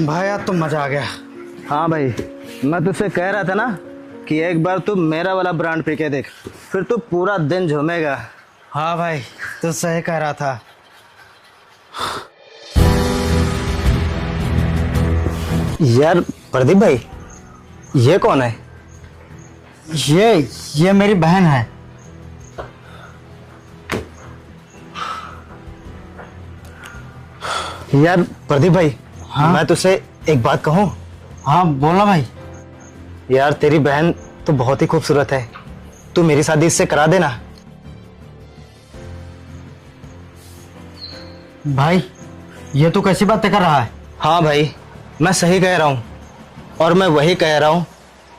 भाई आज तो मजा आ गया। हाँ भाई, मैं तुझसे कह रहा था ना कि एक बार तू मेरा वाला ब्रांड पी के देख, फिर तू पूरा दिन झूमेगा। हाँ भाई, तो सही कह रहा था। यार प्रदीप भाई, ये कौन है? ये मेरी बहन है। यार प्रदीप भाई, हाँ? मैं तुझसे एक बात कहूँ? हाँ बोलना भाई। यार तेरी बहन तो बहुत ही खूबसूरत है, तू मेरी शादी इससे करा देना। भाई ये तो कैसी बातें कर रहा है? हाँ भाई, मैं सही कह रहा हूँ, और मैं वही कह रहा हूँ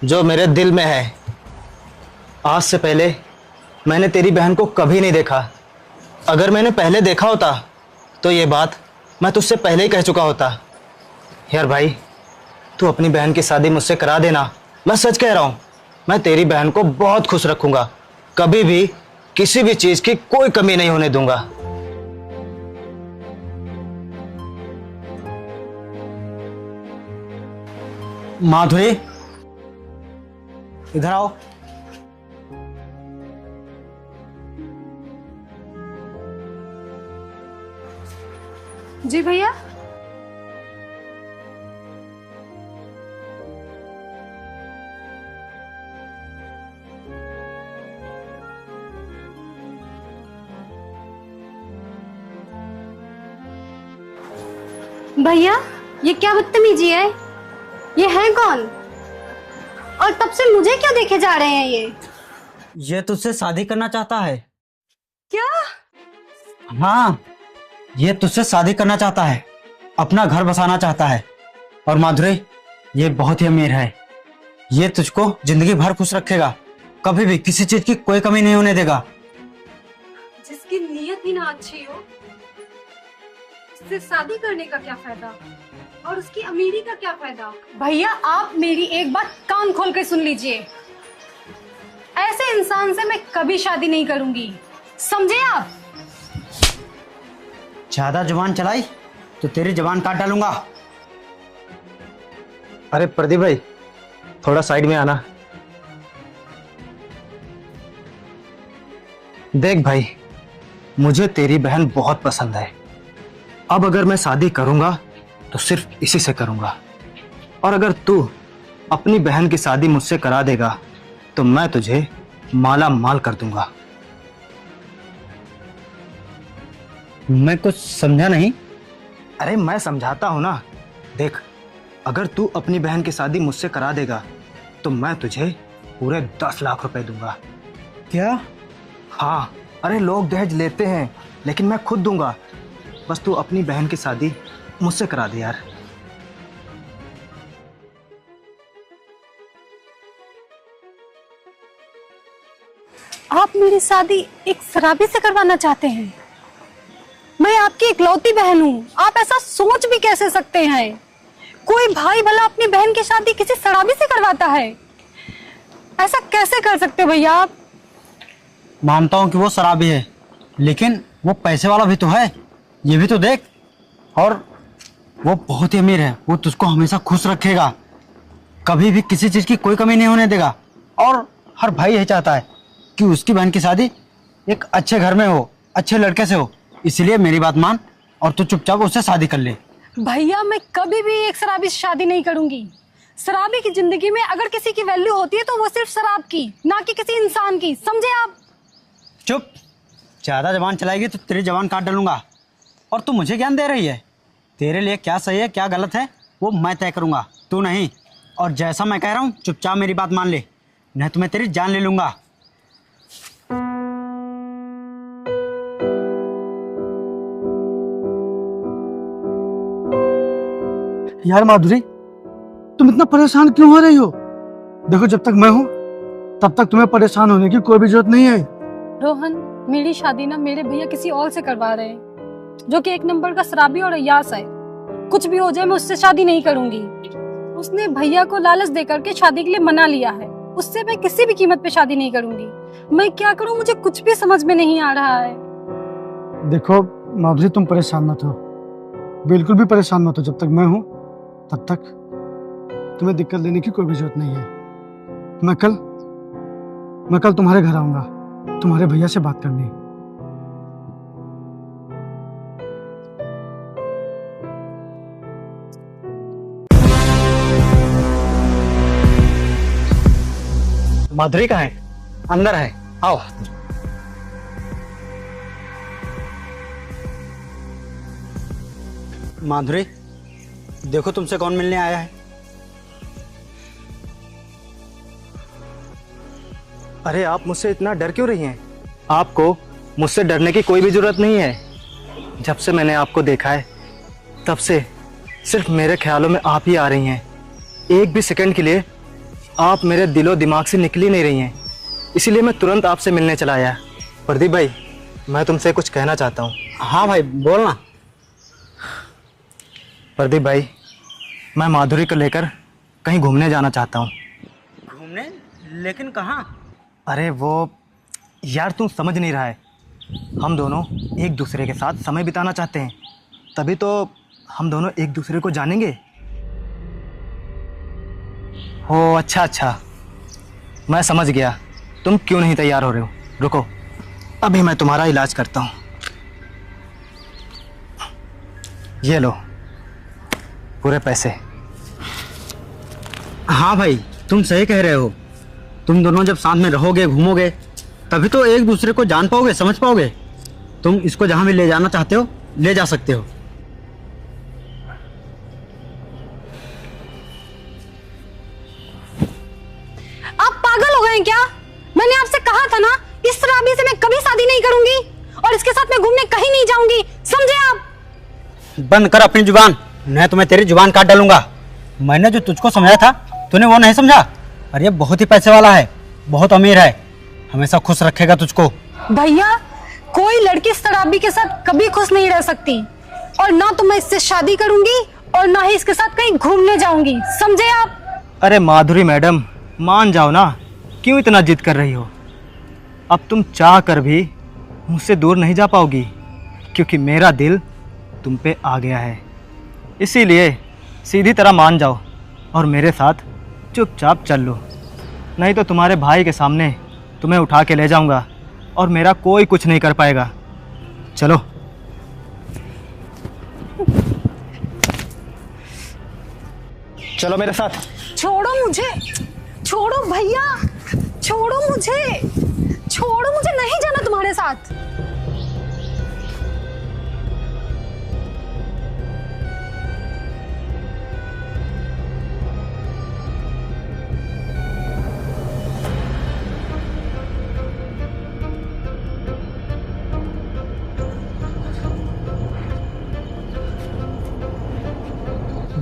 जो मेरे दिल में है। आज से पहले मैंने तेरी बहन को कभी नहीं देखा। अगर मैंने पहले देखा होता तो ये बात मैं तुझसे पहले ही कह चुका होता। यार भाई, तू अपनी बहन की शादी मुझसे करा देना। मैं सच कह रहा हूँ, मैं तेरी बहन को बहुत खुश रखूंगा, कभी भी किसी भी चीज की कोई कमी नहीं होने दूंगा। माधुरी, इधर आओ। जी भैया। भैया ये क्या बदतमीजी है? ये है कौन? और तब से मुझे क्यों देखे जा रहे हैं ये तुझसे शादी करना चाहता है। क्या? हाँ, ये तुझसे शादी करना चाहता है, अपना घर बसाना चाहता है। और माधुरी, ये बहुत ही अमीर है। ये तुझको जिंदगी भर खुश रखेगा, कभी भी किसी चीज की कोई कमी नहीं होने देगा। जिसकी नीयत ही ना अच्छी हो, उससे शादी करने का क्या फायदा? और उसकी अमीरी का क्या फायदा? भैया आप मेरी एक बात कान खोल के सुन लीजिए। ऐसे इंसान से मैं कभी शादी नहीं करूंगी, समझे आप? ज्यादा जुबान चलाई तो तेरी जुबान काट डालूंगा। अरे प्रदीप भाई, थोड़ा साइड में आना। देख भाई, मुझे तेरी बहन बहुत पसंद है। अब अगर मैं शादी करूंगा तो सिर्फ इसी से करूंगा, और अगर तू अपनी बहन की शादी मुझसे करा देगा तो मैं तुझे माला माल कर दूंगा। मैं कुछ समझा नहीं। अरे मैं समझाता हूं ना। देख, अगर तू अपनी बहन की शादी मुझसे करा देगा तो मैं तुझे पूरे 10 लाख रुपए दूंगा। क्या? हाँ, अरे लोग दहेज लेते हैं, लेकिन मैं खुद दूंगा। बस तू अपनी बहन की शादी मुझसे करा दे यार। आप मेरी शादी एक शराबी से करवाना चाहते हैं? मैं आपकी इकलौती बहन हूँ, आप ऐसा सोच भी कैसे सकते हैं? कोई भाई भला अपनी बहन की शादी किसी शराबी से करवाता है? ऐसा कैसे कर सकते भैया आप? मानता हूं कि वो शराबी है, लेकिन वो पैसे वाला भी तो है, ये भी तो देख। और वो बहुत ही अमीर है, वो तुझको हमेशा खुश रखेगा, कभी भी किसी चीज की कोई कमी नहीं होने देगा। और हर भाई यही चाहता है कि उसकी बहन की शादी एक अच्छे घर में हो, अच्छे लड़के से हो। इसलिए मेरी बात मान और तू चुपचाप उससे शादी कर ले। भैया मैं कभी भी एक शराबी से शादी नहीं करूंगी। शराबी की जिंदगी में अगर किसी की वैल्यू होती है तो वो सिर्फ शराब की, ना कि किसी इंसान की, समझे आप? चुप, ज्यादा जबान चलाएगी तो तेरी जबान काट डालूंगा। और तू मुझे ज्ञान दे रही है? तेरे लिए क्या सही है क्या गलत है वो मैं तय करूंगा, तू नहीं। और जैसा मैं कह रहा हूँ चुपचाप मेरी बात मान ले, नहीं तो मैं तेरी जान ले लूंगा। यार माधुरी, तुम इतना परेशान क्यों हो रही हो? देखो, जब तक मैं हूं तब तक तुम्हें परेशान होने की कोई भी जरूरत नहीं है। रोहन, मेरी शादी ना मेरे भैया किसी और से करवा रहे हैं, जो कि एक नंबर का शराबी और अय्यास है। कुछ भी हो जाए मैं उससे शादी नहीं करूंगी। उसने भैया को लालच देकर के शादी के लिए मना लिया है, उससे मैं किसी भी कीमत पे शादी नहीं करूंगी। मैं क्या करूं, मुझे कुछ भी समझ में नहीं आ रहा है। देखो माधुरी, तुम परेशान मत हो, बिल्कुल भी परेशान मत हो। जब तक मैं हूं तब तक तुम्हें दिक्कत लेने की कोई भी जरूरत नहीं है। मैं कल तुम्हारे घर आऊंगा तुम्हारे भैया से बात करनी। माधुरी कहाँ है? अंदर है, आओ। माधुरी, देखो तुमसे कौन मिलने आया है। अरे आप मुझसे इतना डर क्यों रही हैं? आपको मुझसे डरने की कोई भी जरूरत नहीं है। जब से मैंने आपको देखा है तब से सिर्फ मेरे ख्यालों में आप ही आ रही हैं। एक भी सेकंड के लिए आप मेरे दिलो दिमाग से निकल ही नहीं रही हैं। इसीलिए मैं तुरंत आपसे मिलने चला आया। प्रदीप भाई, मैं तुमसे कुछ कहना चाहता हूँ। हाँ भाई, बोलना। प्रदीप भाई, मैं माधुरी को लेकर कहीं घूमने जाना चाहता हूँ। घूमने? लेकिन कहाँ? अरे वो यार, तू समझ नहीं रहा है। हम दोनों एक दूसरे के साथ समय बिताना चाहते हैं, तभी तो हम दोनों एक दूसरे को जानेंगे। हो अच्छा, मैं समझ गया तुम क्यों नहीं तैयार हो रहे हो। रुको, अभी मैं तुम्हारा इलाज करता हूँ। ये लो पूरे पैसे। हाँ भाई, तुम सही कह रहे हो। तुम दोनों जब साथ में रहोगे, घूमोगे, तभी तो एक दूसरे को जान पाओगे, समझ पाओगे। तुम इसको जहां भी ले जाना चाहते हो ले जा सकते हो। आप पागल हो गए हैं क्या? मैंने आपसे कहा था ना, इस शराबी से मैं कभी शादी नहीं करूंगी और इसके साथ मैं घूमने कहीं नहीं जाऊंगी, समझे आप? बंद कर अपनी जुबान, नहीं तो मैं तेरी जुबान काट डालूंगा। मैंने जो तुझको समझाया था तूने वो नहीं समझा। अरे बहुत ही पैसे वाला है, बहुत अमीर है, हमेशा खुश रखेगा तुझको। भैया, कोई लड़की शराबी के साथ कभी खुश नहीं रह सकती, और ना तो मैं इससे शादी करूंगी और ना ही इसके साथ कहीं घूमने जाऊंगी, समझे आप? अरे माधुरी मैडम, मान जाओ ना, क्यों इतना जिद कर रही हो? अब तुम चाह कर भी मुझसे दूर नहीं जा पाओगी, क्योंकि मेरा दिल तुम पे आ गया है। इसीलिए सीधी तरह मान जाओ और मेरे साथ चुपचाप चल लो, नहीं तो तुम्हारे भाई के सामने तुम्हें उठा के ले जाऊंगा और मेरा कोई कुछ नहीं कर पाएगा। चलो। चलो मेरे साथ। छोड़ो मुझे, छोड़ो भैया, छोड़ो मुझे, छोड़ो मुझे, नहीं जाना तुम्हारे साथ।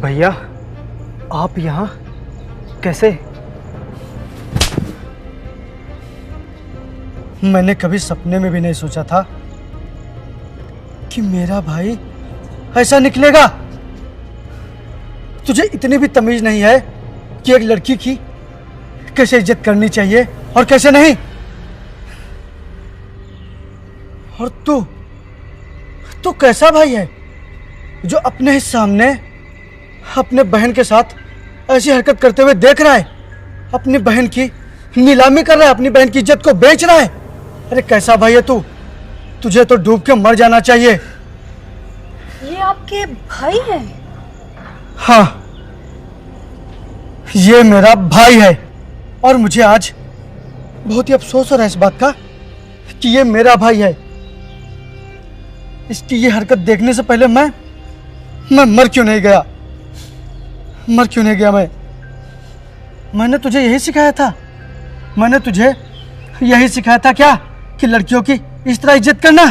भैया, आप यहाँ कैसे? मैंने कभी सपने में भी नहीं सोचा था कि मेरा भाई ऐसा निकलेगा। तुझे इतनी भी तमीज नहीं है कि एक लड़की की कैसे इज्जत करनी चाहिए और कैसे नहीं। और तू कैसा भाई है जो अपने ही सामने अपने बहन के साथ ऐसी हरकत करते हुए देख रहा है, अपनी बहन की नीलामी कर रहा है, अपनी बहन की इज्जत को बेच रहा है। अरे कैसा भाई है तू? तुझे तो डूब के मर जाना चाहिए। ये आपके भाई हैं? हाँ, ये मेरा भाई है और मुझे आज बहुत ही अफसोस हो रहा है इस बात का कि ये मेरा भाई है। इसकी ये हरकत देखने से पहले मैं मर क्यों नहीं गया? मैंने तुझे यही सिखाया था, मैंने तुझे यही सिखाया था क्या कि लड़कियों की इस तरह इज्जत करना।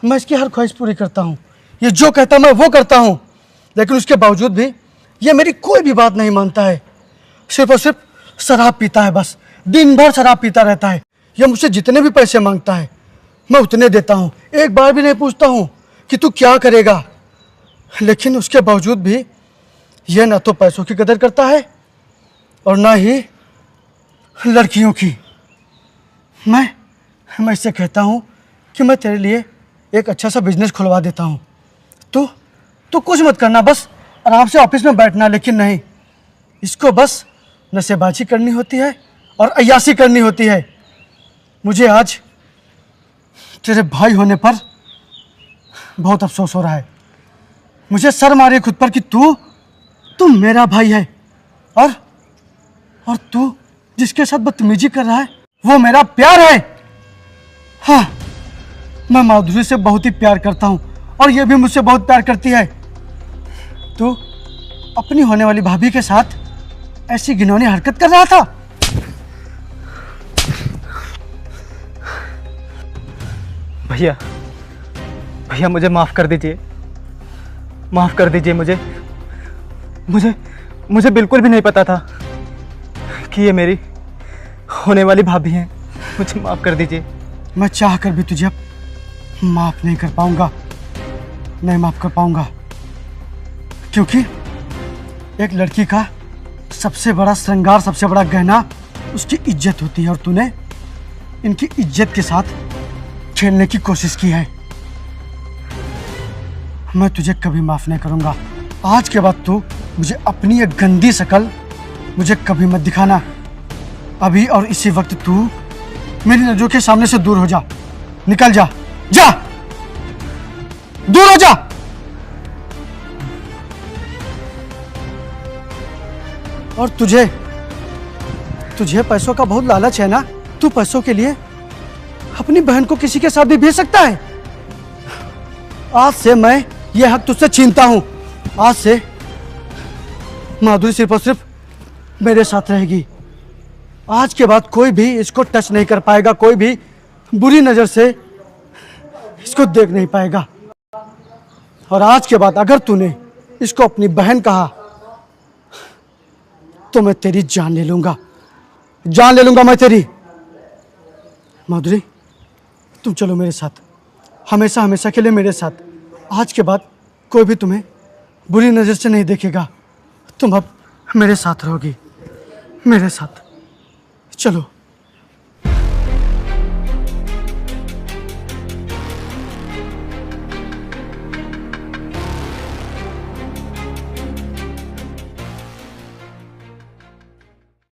मैं इसकी हर ख्वाहिश पूरी करता हूँ, ये जो कहता मैं वो करता हूँ, लेकिन उसके बावजूद भी ये मेरी कोई भी बात नहीं मानता है। सिर्फ और सिर्फ शराब पीता है, बस दिन भर शराब पीता रहता है। ये मुझसे जितने भी पैसे मांगता है मैं उतने देता हूँ, एक बार भी नहीं पूछता हूँ कि तू क्या करेगा। लेकिन उसके बावजूद भी ये ना तो पैसों की कदर करता है और ना ही लड़कियों की। मैं इससे कहता हूँ कि मैं तेरे लिए एक अच्छा सा बिजनेस खुलवा देता हूँ, तो कुछ मत करना, बस आराम से ऑफिस में बैठना। लेकिन नहीं, इसको बस नशेबाजी करनी होती है और अय्यासी करनी होती है। मुझे आज तेरे भाई होने पर बहुत अफसोस हो रहा है। मुझे शर्म आ रही है खुद पर कि तू मेरा भाई है, और तू जिसके साथ बदतमीजी कर रहा है वो मेरा प्यार है। हाँ, मैं माधुरी से बहुत ही प्यार करता हूँ और ये भी मुझसे बहुत प्यार करती है। तू अपनी होने वाली भाभी के साथ ऐसी घिनौनी हरकत कर रहा था। भैया भैया मुझे माफ़ कर दीजिए, माफ़ कर दीजिए। मुझे बिल्कुल भी नहीं पता था कि ये मेरी होने वाली भाभी हैं। मुझे माफ़ कर दीजिए। मैं चाह कर भी तुझे माफ नहीं कर पाऊंगा, नहीं माफ कर पाऊंगा, क्योंकि एक लड़की का सबसे बड़ा श्रृंगार, सबसे बड़ा गहना उसकी इज्जत होती है, और तूने इनकी इज्जत के साथ खेलने की कोशिश की है। मैं तुझे कभी माफ नहीं करूंगा। आज के बाद तू मुझे अपनी एक गंदी शक्ल मुझे कभी मत दिखाना। अभी और इसी वक्त तू मेरी नजरों के सामने से दूर हो जा, निकल जा, जा, दूर हो जा। और तुझे पैसों का बहुत लालच है ना? तू पैसों के लिए अपनी बहन को किसी के साथ भी भेज सकता है। आज से मैं ये हक तुझसे छीनता हूं। आज से माधुरी सिर्फ और सिर्फ मेरे साथ रहेगी। आज के बाद कोई भी इसको टच नहीं कर पाएगा, कोई भी बुरी नजर से इसको देख नहीं पाएगा। और आज के बाद अगर तूने इसको अपनी बहन कहा तो मैं तेरी जान ले लूंगा, जान ले लूंगा मैं तेरी। माधुरी, तुम चलो मेरे साथ, हमेशा हमेशा के लिए मेरे साथ। आज के बाद कोई भी तुम्हें बुरी नज़र से नहीं देखेगा। तुम अब मेरे साथ रहोगी, मेरे साथ। चलो।